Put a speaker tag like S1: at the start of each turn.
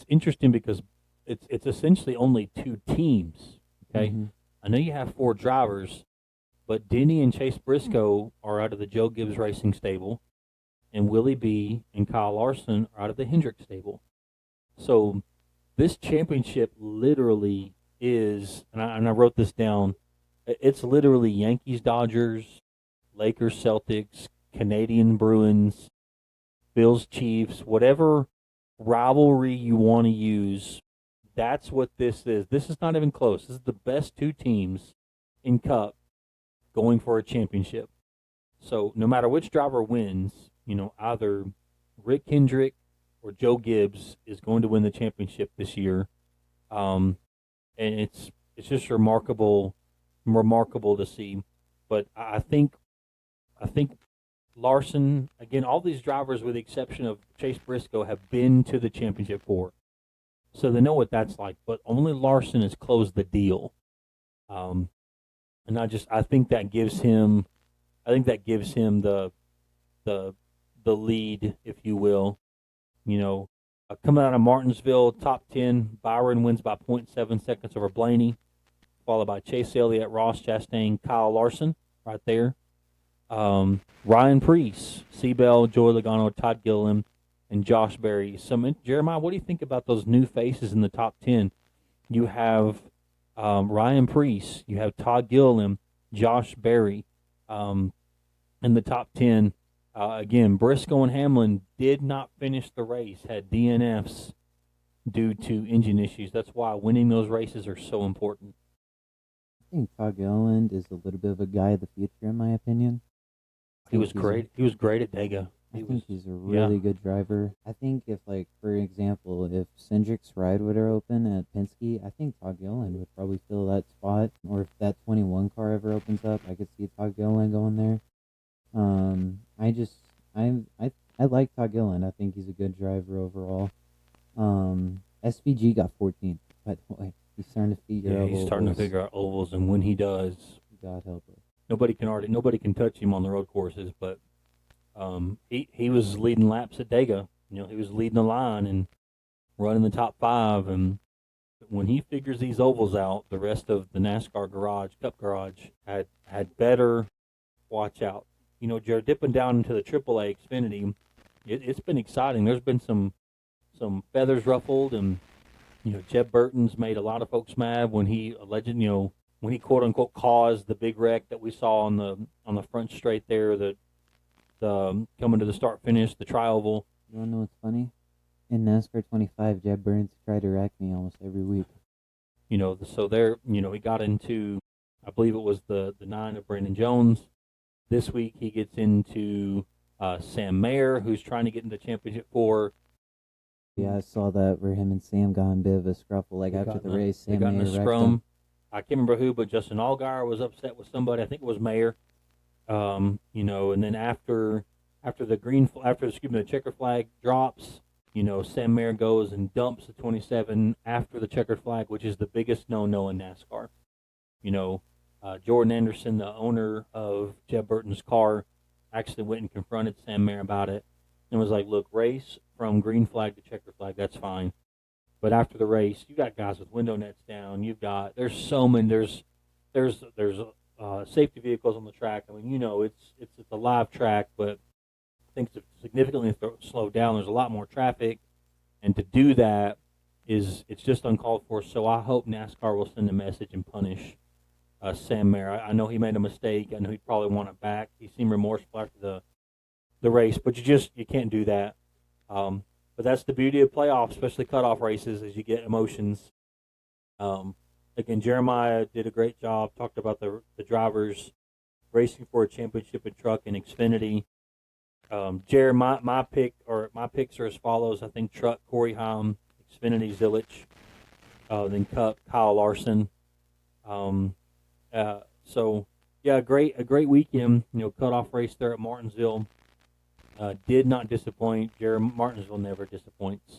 S1: it's interesting because it's essentially only two teams. Okay,
S2: Mm-hmm.
S1: I know you have four drivers, but Denny and Chase Briscoe are out of the Joe Gibbs Racing stable, and Willie B and Kyle Larson are out of the Hendrick stable. So this championship literally is, and I wrote this down. It's literally Yankees, Dodgers, Lakers, Celtics, Canadian Bruins, Bills, Chiefs, whatever rivalry you want to use. That's what this is. This is not even close. This is the best two teams in Cup going for a championship. So no matter which driver wins, either Rick Hendrick or Joe Gibbs is going to win the championship this year. And it's just remarkable to see. But I think Larson, again, all these drivers with the exception of Chase Briscoe have been to the championship four. So they know what that's like, but only Larson has closed the deal. And I think that gives him the lead, if you will. Coming out of Martinsville, top 10, Byron wins by 0.7 seconds over Blaney, followed by Chase Elliott, Ross Chastain, Kyle Larson, right there. Ryan Preece, Seabell, Joey Logano, Todd Gilliam, and Josh Berry. Jeremiah, what do you think about those new faces in the top 10? You have Ryan Preece, you have Todd Gilliam, Josh Berry in the top 10. Again, Briscoe and Hamlin did not finish the race, had DNFs due to engine issues. That's why winning those races are so important.
S2: I think Todd Gilliland is a little bit of a guy of the future, in my opinion.
S1: He was great. He was great at Dega.
S2: I think he's a really good driver. I think if, for example, if Cindric's ride would have opened at Penske, I think Todd Gilliland would probably fill that spot. Or if that 21 car ever opens up, I could see Todd Gilliland going there. I like Todd Gilliland. I think he's a good driver overall. SVG got 14th, by the way. He's starting to figure out
S1: he's starting to figure out ovals, and when he does,
S2: God help us.
S1: Nobody can touch him on the road courses, but he was leading laps at Dega. He was leading the line and running the top 5, and when he figures these ovals out, the rest of the NASCAR Cup garage had better watch out. Jared, dipping down into the AAA Xfinity, it's been exciting. There's been some feathers ruffled, and Jeb Burton's made a lot of folks mad when he when he quote unquote caused the big wreck that we saw on the front straight there, that coming to the start finish, the tri-oval.
S2: You wanna know what's funny? In NASCAR 25, Jeb Burns tried to wreck me almost every week.
S1: So there, he got into, I believe it was the 9 of Brandon Jones. This week he gets into Sam Mayer, who's trying to get into the championship 4.
S2: Yeah, I saw that where him and Sam got in a bit of a scuffle. After the race, Sam
S1: got in
S2: Mayer
S1: a
S2: wrecked
S1: scrum.
S2: him.
S1: I can't remember who, but Justin Allgaier was upset with somebody. I think it was Mayer. And then after the checker flag drops, Sam Mayer goes and dumps the 27 after the checkered flag, which is the biggest no-no in NASCAR. Jordan Anderson, the owner of Jeb Burton's car, actually went and confronted Sam Mayer about it and was like, look, race from green flag to checkered flag, that's fine. But after the race, you got guys with window nets down. There's so many, there's safety vehicles on the track. I mean, it's a live track, but things have significantly slowed down. There's a lot more traffic, and to do that it's just uncalled for. So I hope NASCAR will send a message and punish Sam Mayer. I know he made a mistake. I know he'd probably want it back. He seemed remorseful after the race, but you can't do that. But that's the beauty of playoffs, especially cutoff races, is you get emotions. Again, Jeremiah did a great job. Talked about the drivers racing for a championship in truck and Xfinity. Jared, my picks are as follows. I think truck, Corey Haim; Xfinity, Zilich; then Cup, Kyle Larson. So yeah, a great weekend. Cutoff race there at Martinsville. Did not disappoint. Jared, Martinsville never disappoints.